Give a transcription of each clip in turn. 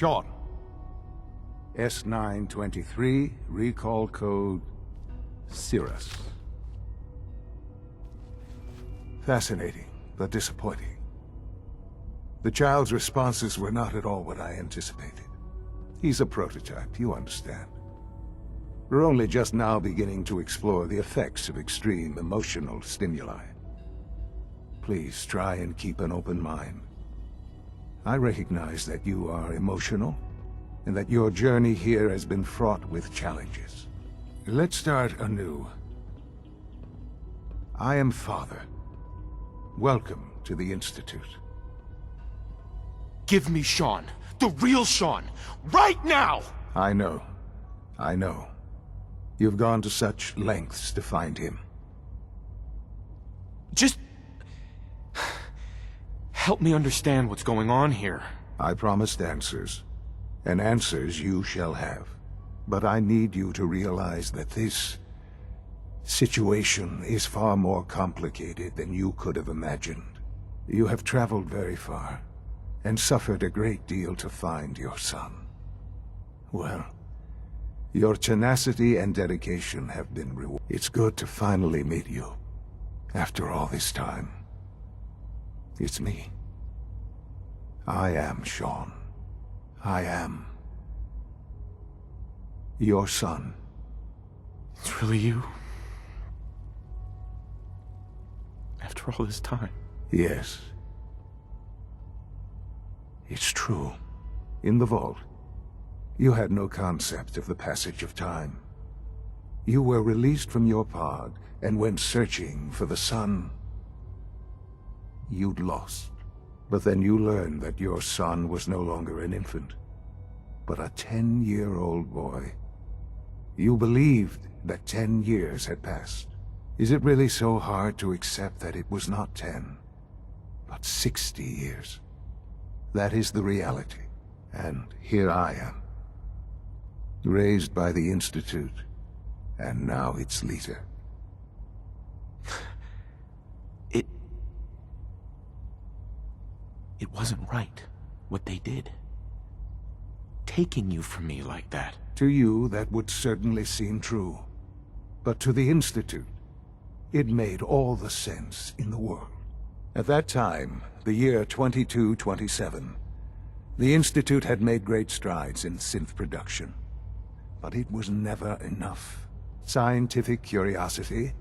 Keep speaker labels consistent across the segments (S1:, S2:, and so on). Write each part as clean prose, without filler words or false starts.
S1: Sean. S923, recall code Cirrus. Fascinating, but disappointing. The child's responses were not at all what I anticipated. He's a prototype, you understand. We're only just now beginning to explore the effects of extreme emotional stimuli. Please try and keep an open mind. I recognize that you are emotional, and that your journey here has been fraught with challenges. Let's start anew. I am Father. Welcome to the Institute.
S2: Give me Sean. The real Sean. Right now!
S1: I know. I know. You've gone to such lengths to find him.
S2: Just... help me understand what's going on here.
S1: I promised answers, and answers you shall have. But I need you to realize that this situation is far more complicated than you could have imagined. You have traveled very far, and suffered a great deal to find your son. Well, your tenacity and dedication have been rewarded. It's good to finally meet you, after all this time. It's me. I am Sean. I am your son.
S2: It's really you? After all this time?
S1: Yes. It's true. In the vault, you had no concept of the passage of time. You were released from your pod and went searching for the son you'd lost. But then you learned that your son was no longer an infant, but a 10-year-old boy. You believed that 10 years had passed. Is it really so hard to accept that it was not 10, but 60 years? That is the reality, and here I am, raised by the Institute, and now its leader.
S2: It wasn't right, what they did. Taking you from me like that.
S1: To you, that would certainly seem true. But to the Institute, it made all the sense in the world. At that time, the year 2227, the Institute had made great strides in synth production. But it was never enough. Scientific curiosity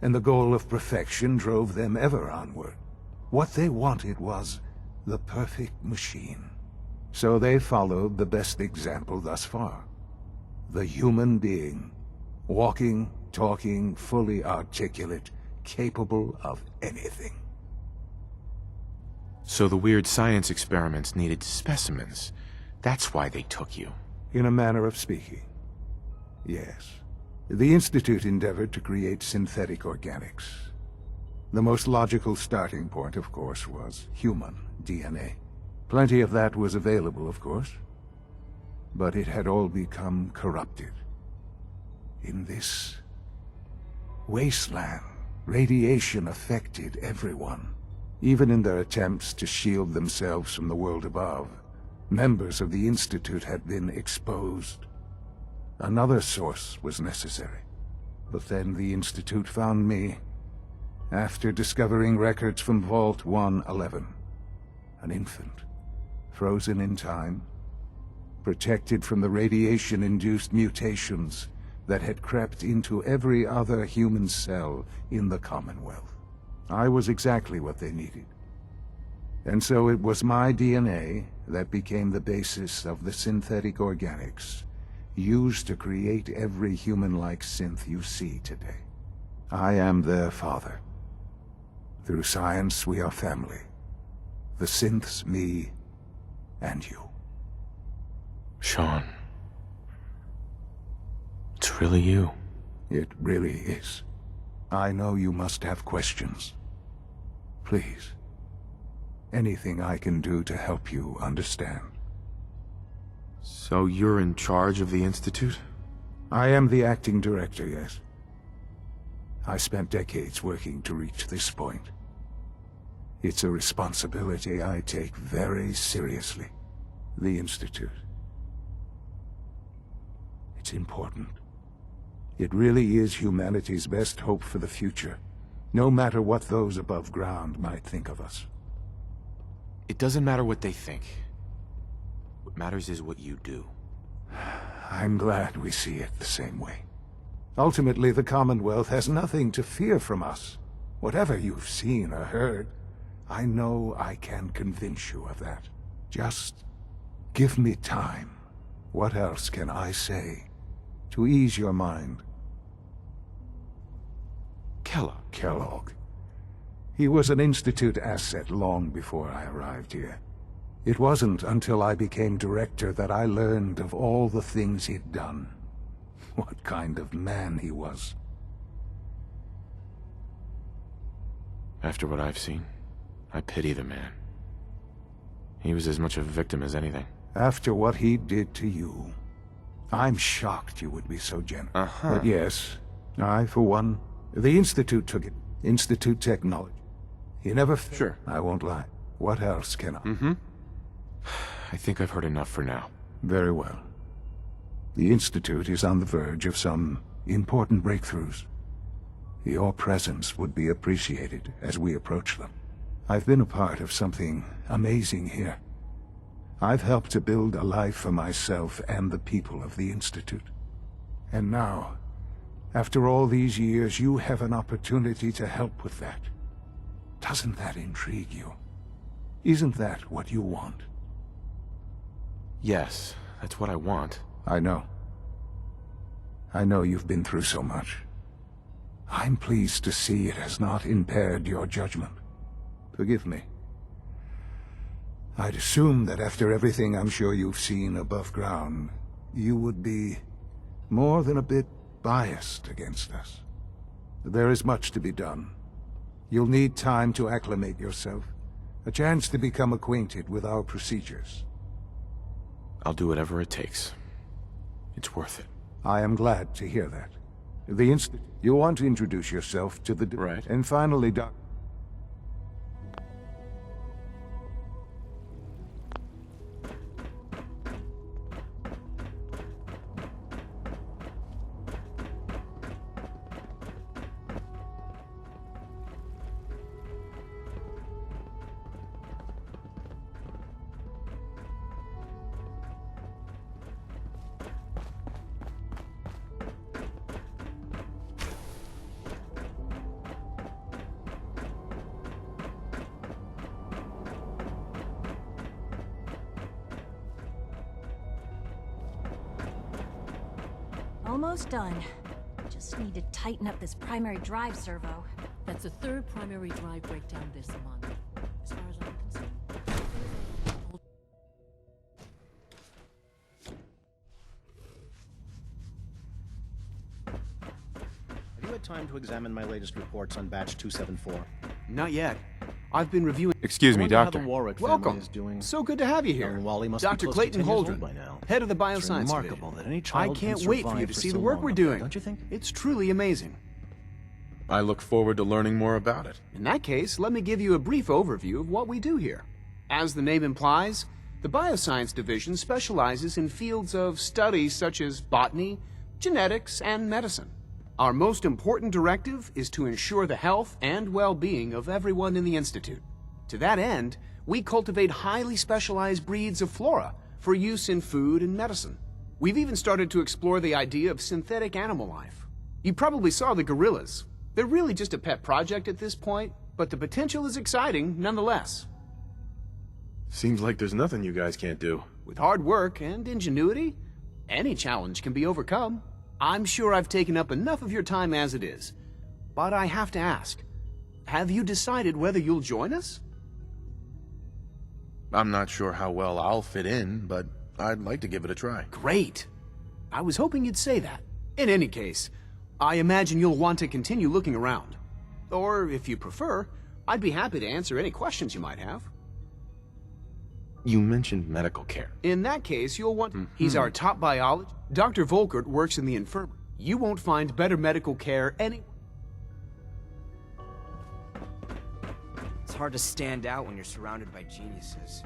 S1: and the goal of perfection drove them ever onward. What they wanted was the perfect machine. So they followed the best example thus far. The human being. Walking, talking, fully articulate, capable of anything.
S2: So the weird science experiments needed specimens. That's why they took you.
S1: In a manner of speaking. Yes. The Institute endeavored to create synthetic organics. The most logical starting point, of course, was human DNA. Plenty of that was available, of course. But it had all become corrupted. In this wasteland, radiation affected everyone. Even in their attempts to shield themselves from the world above, members of the Institute had been exposed. Another source was necessary. But then the Institute found me, after discovering records from Vault 111. An infant, frozen in time, protected from the radiation-induced mutations that had crept into every other human cell in the Commonwealth. I was exactly what they needed. And so it was my DNA that became the basis of the synthetic organics used to create every human-like synth you see today. I am their father. Through science, we are family. The synths, me, and you.
S2: Sean. It's really you.
S1: It really is. I know you must have questions. Please. Anything I can do to help you understand.
S2: So you're in charge of the Institute?
S1: I am the acting director, yes. I spent decades working to reach this point. It's a responsibility I take very seriously. The Institute. It's important. It really is humanity's best hope for the future, no matter what those above ground might think of us.
S2: It doesn't matter what they think. What matters is what you do.
S1: I'm glad we see it the same way. Ultimately, the Commonwealth has nothing to fear from us. Whatever you've seen or heard, I know I can convince you of that. Just give me time. What else can I say to ease your mind? Kellogg. He was an Institute asset long before I arrived here. It wasn't until I became director that I learned of all the things he'd done. What kind of man he was.
S2: After what I've seen, I pity the man. He was as much a victim as anything.
S1: After what he did to you, I'm shocked you would be so generous. But yes, I, for one, the Institute took it. Institute technology. He never...
S2: Sure.
S1: I won't lie. What else can I...
S2: I think I've heard enough for now.
S1: Very well. The Institute is on the verge of some important breakthroughs. Your presence would be appreciated as we approach them. I've been a part of something amazing here. I've helped to build a life for myself and the people of the Institute. And now, after all these years, you have an opportunity to help with that. Doesn't that intrigue you? Isn't that what you want?
S2: Yes, that's what I want.
S1: I know. I know you've been through so much. I'm pleased to see it has not impaired your judgment. Forgive me. I'd assume that after everything I'm sure you've seen above ground, you would be more than a bit biased against us. There is much to be done. You'll need time to acclimate yourself, a chance to become acquainted with our procedures.
S2: I'll do whatever it takes. It's worth it.
S1: I am glad to hear that. The instant you want to introduce yourself to the...
S2: Right.
S1: And finally, Doc...
S3: Almost done. Just need to tighten up this primary drive servo.
S4: That's the third primary drive breakdown this month. As far as I'm concerned.
S5: Have you had time to examine my latest reports on batch 274?
S6: Not yet. I've been reviewing...
S2: Excuse
S5: I
S2: me,
S5: wonder how
S2: Doctor.
S5: the Warwick family
S6: Welcome.
S5: is doing.
S6: So good to have you here.
S5: Young Wally must be
S6: Dr.
S5: close to
S6: Clayton
S5: 10 years old
S6: Holdren,
S5: by now.
S6: head of the
S5: It's
S6: Bioscience
S5: remarkable
S6: Division.
S5: that any
S6: I
S5: child
S6: can't
S5: can
S6: wait for you
S5: survive
S6: to
S5: for
S6: see
S5: so
S6: the work
S5: long
S6: we're
S5: up there,
S6: doing.
S5: don't you think?
S6: It's truly amazing.
S2: I look forward to learning more about it.
S6: In that case, let me give you a brief overview of what we do here. As the name implies, the Bioscience Division specializes in fields of study such as botany, genetics, and medicine. Our most important directive is to ensure the health and well-being of everyone in the Institute. To that end, we cultivate highly specialized breeds of flora for use in food and medicine. We've even started to explore the idea of synthetic animal life. You probably saw the gorillas. They're really just a pet project at this point, but the potential is exciting nonetheless.
S2: Seems like there's nothing you guys can't do.
S6: With hard work and ingenuity, any challenge can be overcome. I'm sure I've taken up enough of your time as it is, but I have to ask, have you decided whether you'll join us?
S2: I'm not sure how well I'll fit in, but I'd like to give it a try.
S6: Great. I was hoping you'd say that. In any case, I imagine you'll want to continue looking around. Or, if you prefer, I'd be happy to answer any questions you might have.
S2: You mentioned medical care.
S6: In that case, you'll want... He's our top biologist. Dr. Volkert works in the infirmary. You won't find better medical care any...
S7: It's hard to stand out when you're surrounded by geniuses.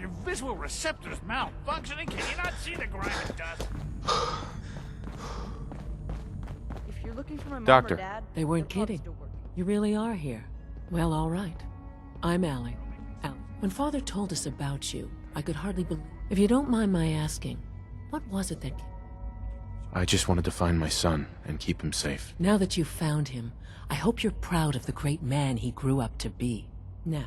S7: your visual receptors malfunctioning? Can you not see the grime and dust?
S8: If you're looking for my mom
S2: Doctor.
S8: or dad,
S4: They weren't
S8: they're probably
S4: kidding.
S8: still working.
S4: You really are here. Well, all right. I'm Allie. Allie. When Father told us about you, I could hardly believe. If you don't mind my asking, what was it that...
S2: I just wanted to find my son and keep him safe.
S4: Now that you've found him, I hope you're proud of the great man he grew up to be. Now,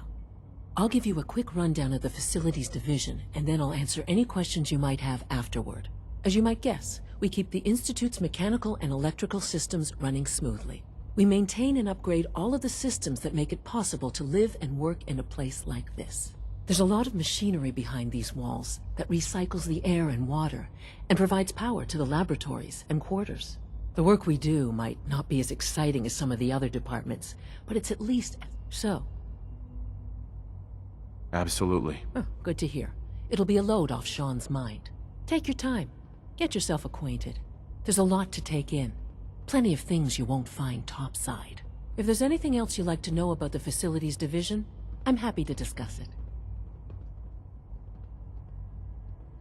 S4: I'll give you a quick rundown of the facilities division, and then I'll answer any questions you might have afterward. As you might guess, we keep the Institute's mechanical and electrical systems running smoothly. We maintain and upgrade all of the systems that make it possible to live and work in a place like this. There's a lot of machinery behind these walls that recycles the air and water and provides power to the laboratories and quarters. The work we do might not be as exciting as some of the other departments, but it's at least so.
S2: Absolutely.
S4: Oh, good to hear. It'll be a load off Sean's mind. Take your time. Get yourself acquainted. There's a lot to take in. Plenty of things you won't find topside. If there's anything else you'd like to know about the facilities division, I'm happy to discuss it.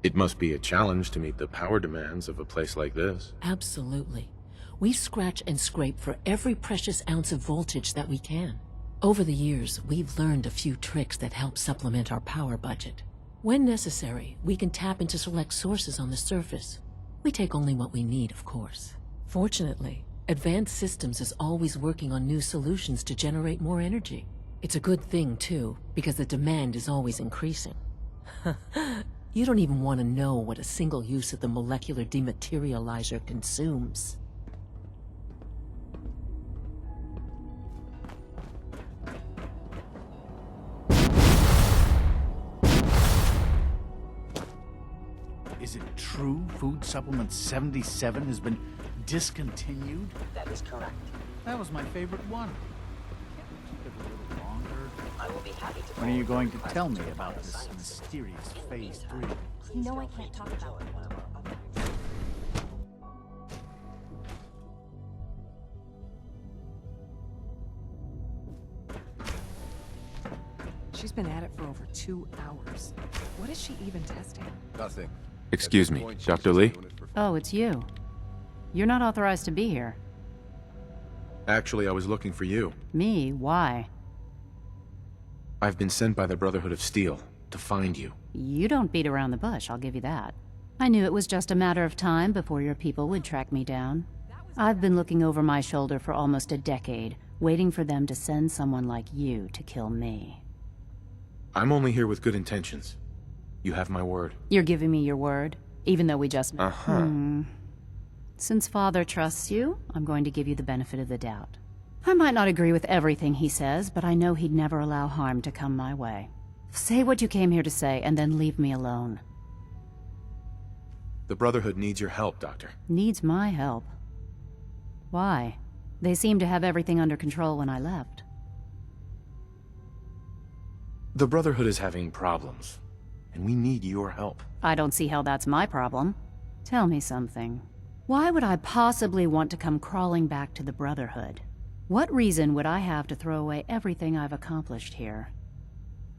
S2: It must be a challenge to meet the power demands of a place like this.
S4: Absolutely. We scratch and scrape for every precious ounce of voltage that we can. Over the years, we've learned a few tricks that help supplement our power budget. When necessary, we can tap into select sources on the surface. We take only what we need, of course. Fortunately, Advanced Systems is always working on new solutions to generate more energy. It's a good thing, too, because the demand is always increasing. You don't even want to know what a single use of the molecular dematerializer consumes.
S7: Is it true Food Supplement 77 has been discontinued?
S9: That is correct.
S7: That was my favorite one. Can't we keep it a little longer?
S9: I will be happy to.
S7: When are you going to
S9: forward
S7: tell me
S9: requests to
S7: about
S9: the
S7: this
S9: bioscience
S7: mysterious
S9: division.
S7: Phase
S9: In the
S7: 3?
S9: meantime,
S3: You
S9: please
S3: know I
S9: feel free
S3: can't
S9: to
S3: talk about
S9: join
S3: it.
S9: one of our other
S8: She's been at it for over 2 hours. What is she even testing?
S10: Nothing.
S2: Excuse me, Dr. Lee?
S11: Oh, it's you. You're not authorized to be here.
S2: Actually, I was looking for you.
S11: Me? Why?
S2: I've been sent by the Brotherhood of Steel to find you.
S11: You don't beat around the bush, I'll give you that. I knew it was just a matter of time before your people would track me down. I've been looking over my shoulder for almost a decade, waiting for them to send someone like you to kill me.
S2: I'm only here with good intentions. You have my word.
S11: You're giving me your word, even though we just...
S2: Uh-huh.
S11: Since Father trusts you, I'm going to give you the benefit of the doubt. I might not agree with everything he says, but I know he'd never allow harm to come my way. Say what you came here to say, and then leave me alone.
S2: The Brotherhood needs your help, Doctor.
S11: Needs my help. Why? They seemed to have everything under control when I left.
S2: The Brotherhood is having problems, and we need your help.
S11: I don't see how that's my problem. Tell me something. Why would I possibly want to come crawling back to the Brotherhood? What reason would I have to throw away everything I've accomplished here?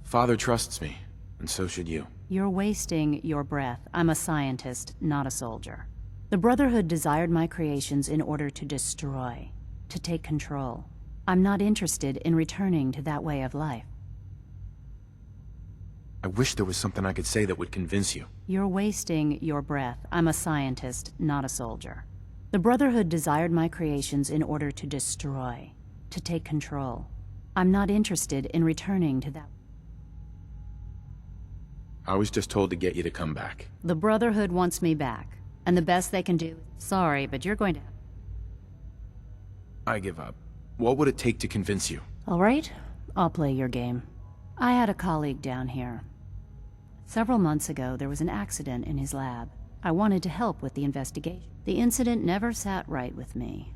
S2: Father trusts me, and so should you.
S11: You're wasting your breath. I'm a scientist, not a soldier. The Brotherhood desired my creations in order to destroy, to take control. I'm not interested in returning to that way of life.
S2: I wish there was something I could say that would convince you.
S11: You're wasting your breath. I'm a scientist, not a soldier. The Brotherhood desired my creations in order to destroy, to take control. I'm not interested in returning to that.
S2: I was just told to get you to come back.
S11: The Brotherhood wants me back, and the best they can do... Sorry, but you're going to...
S2: I give up. What would it take to convince you?
S11: All right, I'll play your game. I had a colleague down here. Several months ago, there was an accident in his lab. I wanted to help with the investigation. The incident never sat right with me.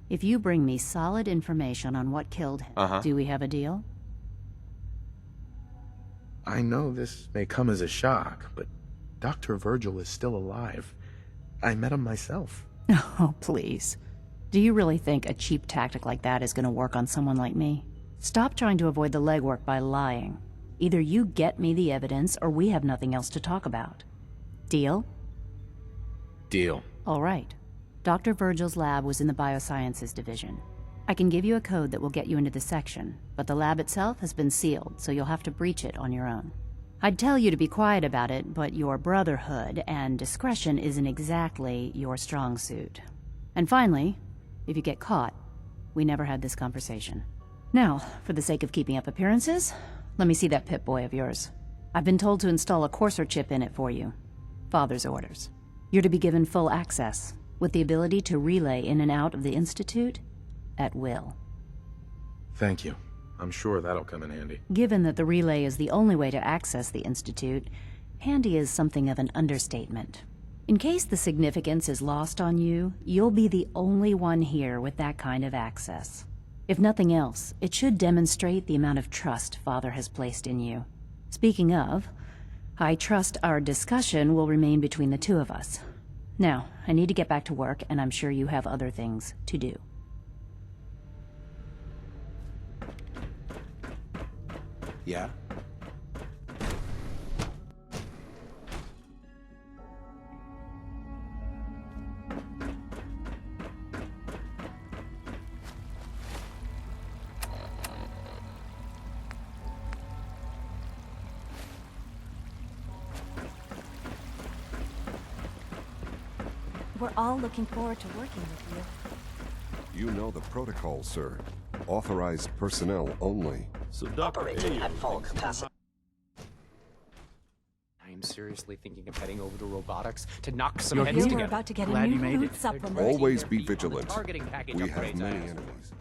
S11: If you bring me solid information on what killed him, do we have a deal?
S2: I know this may come as a shock, but Dr. Virgil is still alive. I met him myself.
S11: Oh, please. Do you really think a cheap tactic like that is going to work on someone like me? Stop trying to avoid the legwork by lying. Either you get me the evidence, or we have nothing else to talk about. Deal?
S2: Deal.
S11: All right. Dr. Virgil's lab was in the Biosciences Division. I can give you a code that will get you into the section, but the lab itself has been sealed, so you'll have to breach it on your own. I'd tell you to be quiet about it, but your brotherhood and discretion isn't exactly your strong suit. And finally, if you get caught, we never had this conversation. Now, for the sake of keeping up appearances, let me see that Pip-Boy of yours. I've been told to install a Courser chip in it for you. Father's orders. You're to be given full access, with the ability to relay in and out of the Institute at will.
S2: Thank you. I'm sure that'll come in handy.
S11: Given that the relay is the only way to access the Institute, handy is something of an understatement. In case the significance is lost on you, you'll be the only one here with that kind of access. If nothing else, it should demonstrate the amount of trust Father has placed in you. Speaking of, I trust our discussion will remain between the two of us. Now, I need to get back to work, and I'm sure you have other things to do.
S5: Yeah?
S3: We're all looking forward to working with you.
S10: You know the protocol, sir. Authorized personnel only.
S12: So
S9: Operating at full capacity.
S12: I am seriously thinking of heading over to robotics to knock some
S7: You're
S12: heads
S7: here.
S3: You
S12: together.
S3: were about to get
S7: Glad
S3: a
S7: you
S3: new
S7: made
S3: food
S7: it.
S3: supplement.
S10: Always
S12: Their
S10: be
S12: feet on the
S10: vigilant.
S12: targeting package
S10: We have
S12: upgrades I
S10: many
S12: asked for.
S10: enemies.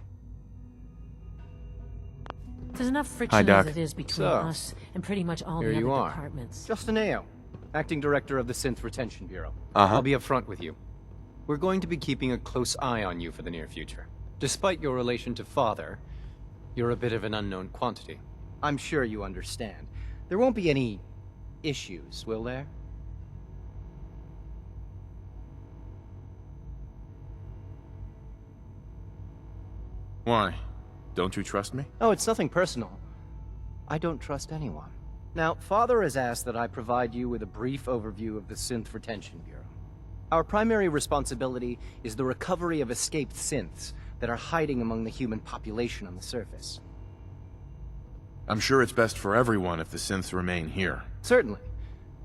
S4: There's enough friction
S2: Hi, Doc.
S4: as it is between
S5: So,
S4: us and pretty much all
S5: Here
S4: the
S5: you
S4: other
S5: are.
S4: departments.
S5: Justin Ao, Acting Director of the Synth Retention Bureau.
S2: Uh-huh.
S5: I'll be upfront with you. We're going to be keeping a close eye on you for the near future. Despite your relation to Father, you're a bit of an unknown quantity. I'm sure you understand. There won't be any issues, will there?
S2: Why? Don't you trust me?
S5: Oh, it's nothing personal. I don't trust anyone. Now, Father has asked that I provide you with a brief overview of the Synth Retention Bureau. Our primary responsibility is the recovery of escaped synths that are hiding among the human population on the surface.
S2: I'm sure it's best for everyone if the synths remain here.
S5: Certainly.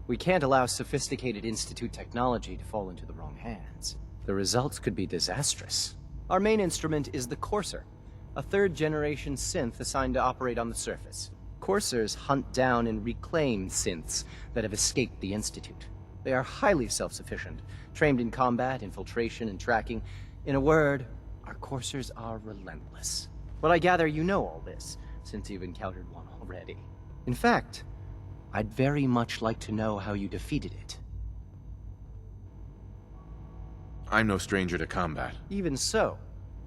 S5: We can't allow sophisticated Institute technology to fall into the wrong hands. The results could be disastrous. Our main instrument is the Courser, a third-generation synth assigned to operate on the surface. Coursers hunt down and reclaim synths that have escaped the Institute. They are highly self-sufficient, trained in combat, infiltration, and tracking. In a word, our Coursers are relentless. But I gather you know all this, since you've encountered one already. In fact, I'd very much like to know how you defeated it.
S2: I'm no stranger to combat.
S5: Even so,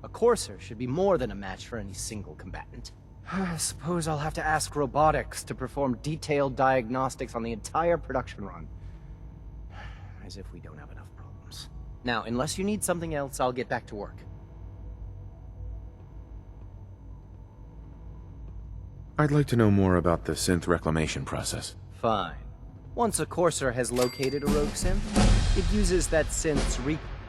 S5: a Courser should be more than a match for any single combatant. I suppose I'll have to ask robotics to perform detailed diagnostics on the entire production run. As if we don't have enough problems. Now, unless you need something else, I'll get back to work.
S2: I'd like to know more about the synth reclamation process.
S5: Fine. Once a Courser has located a rogue synth, it uses that synth's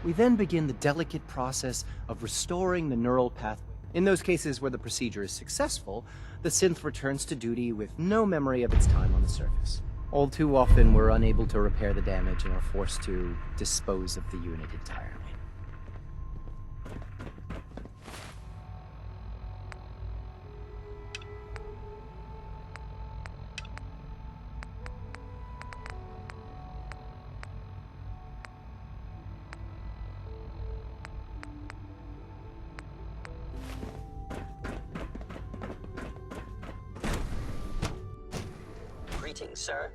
S5: We then begin the delicate process of restoring the neural pathway. In those cases where the procedure is successful, the synth returns to duty with no memory of its time on the surface. All too often, we're unable to repair the damage and are forced to dispose of the unit entirely.
S9: Greetings, sir.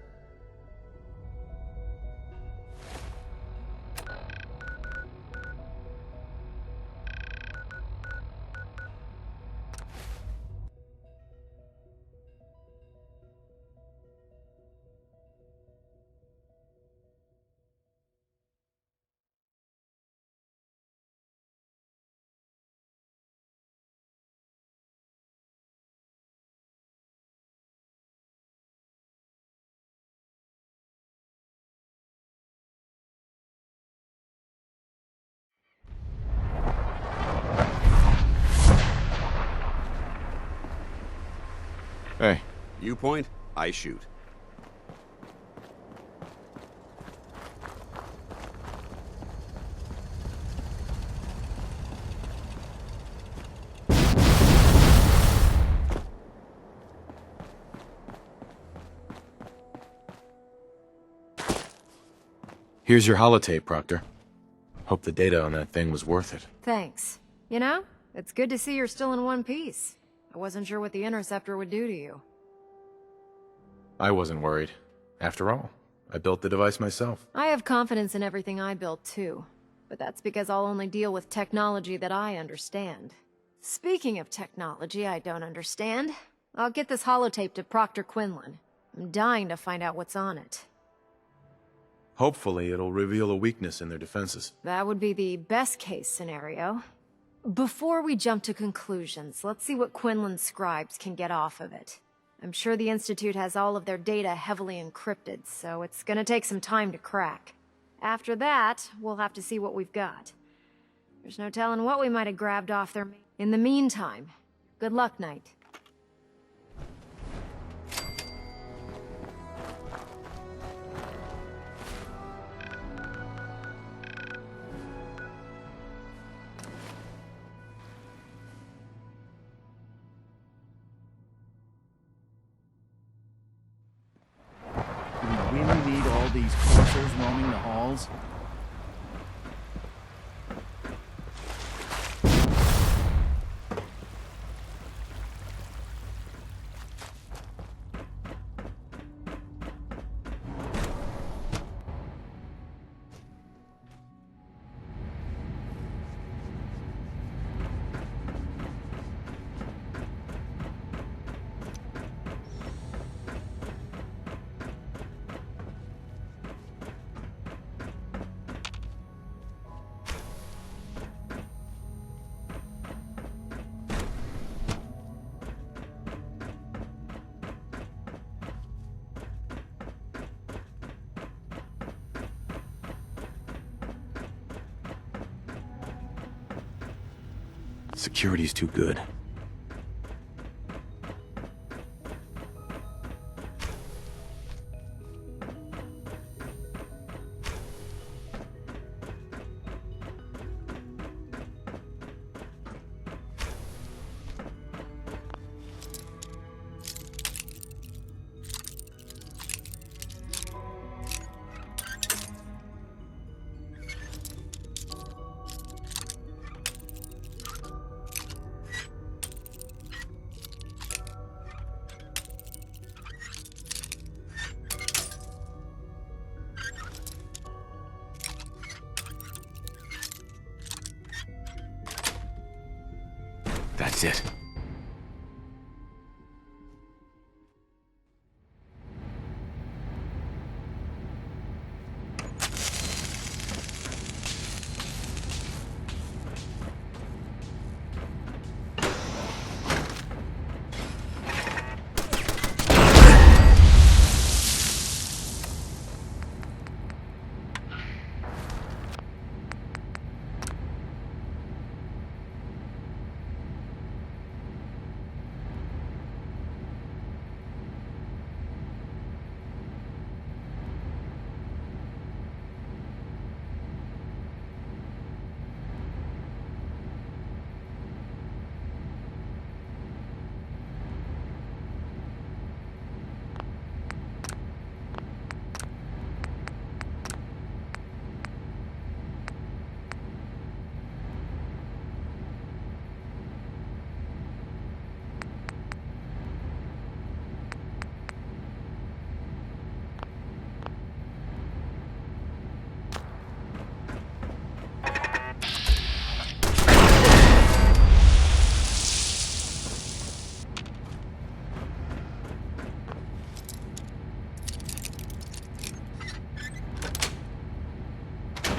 S2: Hey.
S13: You point, I shoot.
S2: Here's your holotape, Procter. Hope the data on that thing was worth it.
S14: Thanks. You know, it's good to see you're still in one piece. I wasn't sure what the Interceptor would do to you.
S2: I wasn't worried. After all, I built the device myself.
S14: I have confidence in everything I built too. But that's because I'll only deal with technology that I understand. Speaking of technology I don't understand, I'll get this holotape to Procter Quinlan. I'm dying to find out what's on it.
S2: Hopefully, it'll reveal a weakness in their defenses.
S14: That would be the best case scenario. Before we jump to conclusions, let's see what Quinlan's scribes can get off of it. I'm sure the Institute has all of their data heavily encrypted, so it's gonna take some time to crack. After that, we'll have to see what we've got. There's no telling what we might have grabbed off their... In the meantime, good luck, Knight.
S7: Do we really need all these coursers roaming the halls?
S2: Security's too good. That's it.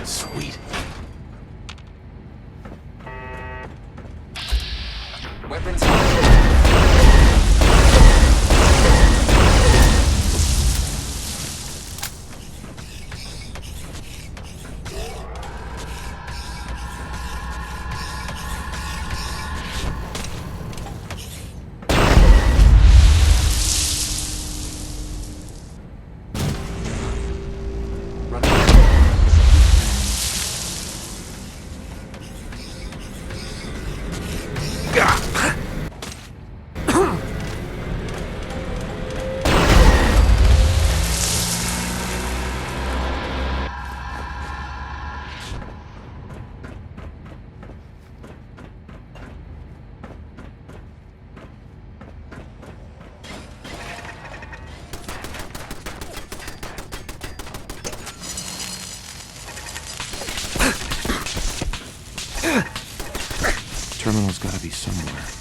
S2: Sweet.
S12: Weapons.
S2: terminal's gotta be somewhere.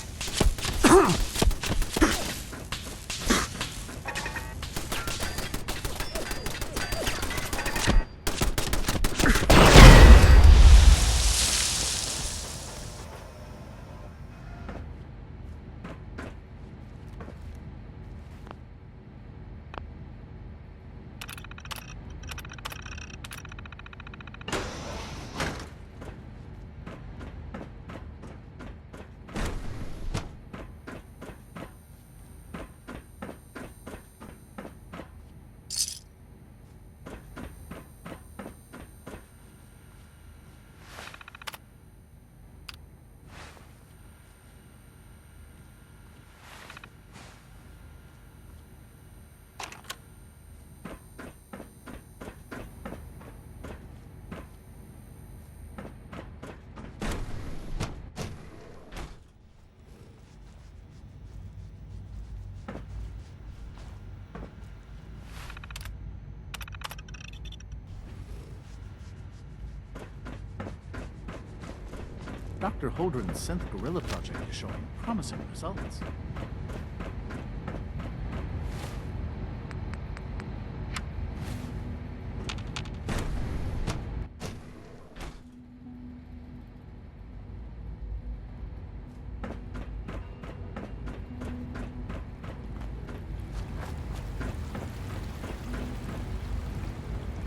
S7: Dr. Holdren's Synth Gorilla project is showing promising results.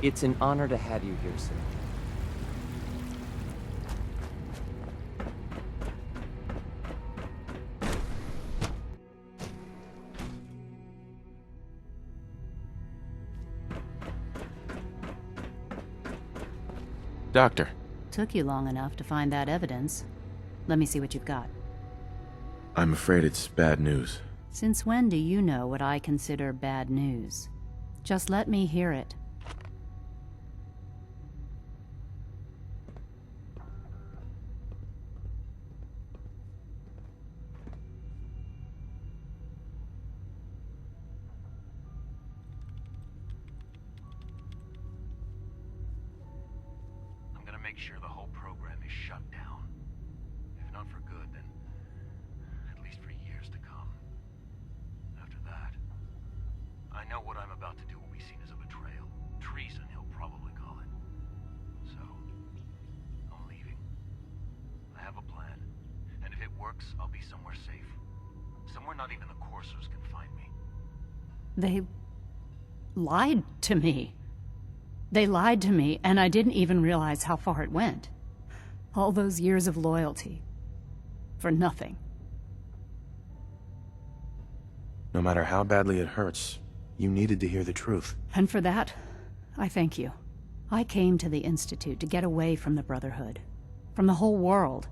S12: It's an honor to have you here, sir.
S2: Doctor.
S11: Took you long enough to find that evidence. Let me see what you've got.
S2: I'm afraid it's bad news.
S11: Since when do you know what I consider bad news? Just let me hear it.
S15: Make sure the whole program is shut down. If not for good, then at least for years to come. After that, I know what I'm about to do will be seen as a betrayal. Treason, he'll probably call it. So, I'm leaving. I have a plan. And if it works, I'll be somewhere safe. Somewhere not even the coursers can find me.
S11: They lied to me. They lied to me, and I didn't even realize how far it went. All those years of loyalty. For nothing.
S2: No matter how badly it hurts, you needed to hear the truth.
S11: And for that, I thank you. I came to the Institute to get away from the Brotherhood. From the whole world.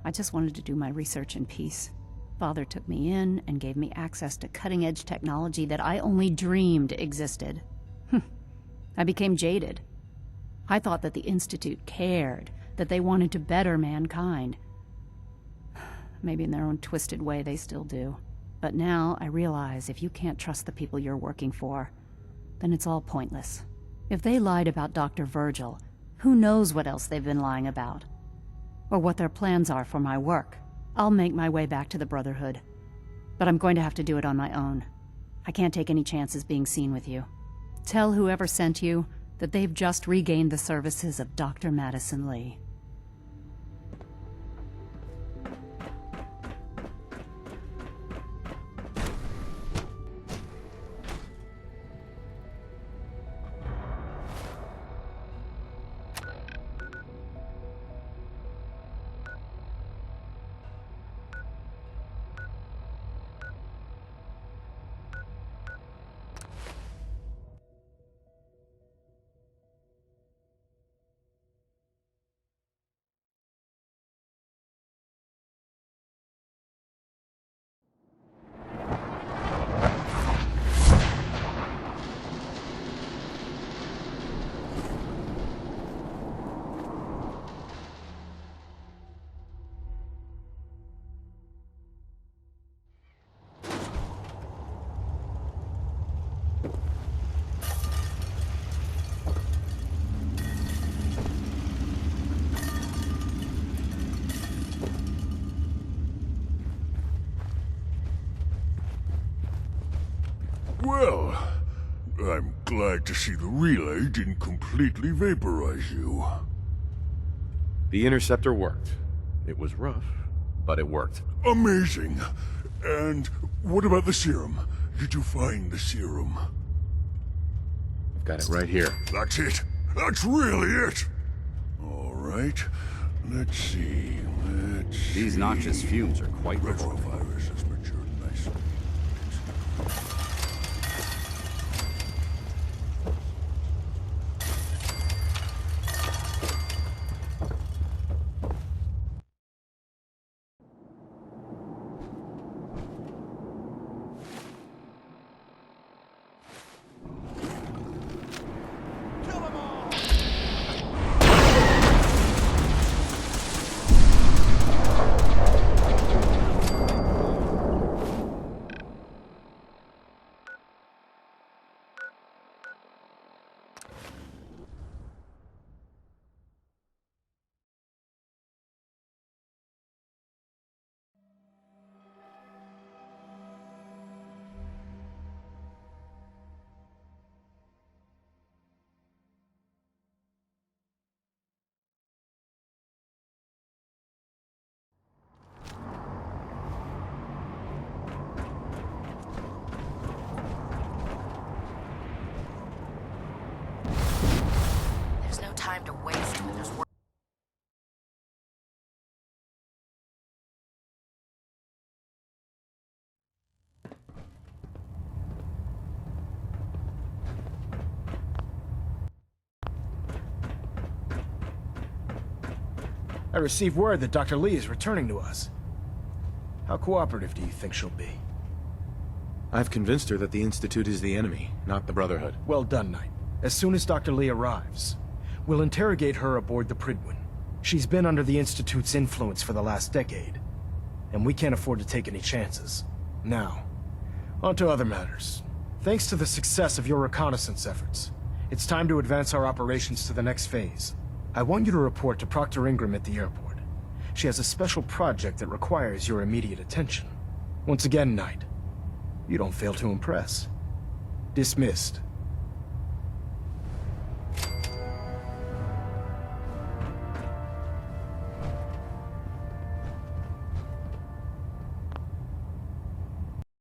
S11: I just wanted to do my research in peace. Father took me in and gave me access to cutting-edge technology that I only dreamed existed. I became jaded. I thought that the Institute cared, that they wanted to better mankind. Maybe in their own twisted way they still do. But now I realize if you can't trust the people you're working for, then it's all pointless. If they lied about Dr. Virgil, who knows what else they've been lying about? Or what their plans are for my work. I'll make my way back to the Brotherhood. But I'm going to have to do it on my own. I can't take any chances being seen with you. Tell whoever sent you that they've just regained the services of Dr. Madison Lee.
S16: Well, I'm glad to see the relay didn't completely vaporize you.
S2: The interceptor worked. It was rough, but it worked.
S16: Amazing. And what about the serum? Did you find the serum?
S2: I've got it right here.
S16: That's it. That's really it. All right. Let's see.
S13: These noxious fumes are quite
S16: retrovirus has matured nicely.
S4: There's no time to waste when there's work.
S17: I received word that Dr. Lee is returning to us. How cooperative do you think she'll be?
S2: I've convinced her that the Institute is the enemy, not the Brotherhood.
S17: Well done, Knight. As soon as Dr. Lee arrives, we'll interrogate her aboard the Prydwen. She's been under the Institute's influence for the last decade, and we can't afford to take any chances. Now, on to other matters. Thanks to the success of your reconnaissance efforts, it's time to advance our operations to the next phase. I want you to report to Procter Ingram at the airport. She has a special project that requires your immediate attention. Once again, Knight, you don't fail to impress. Dismissed.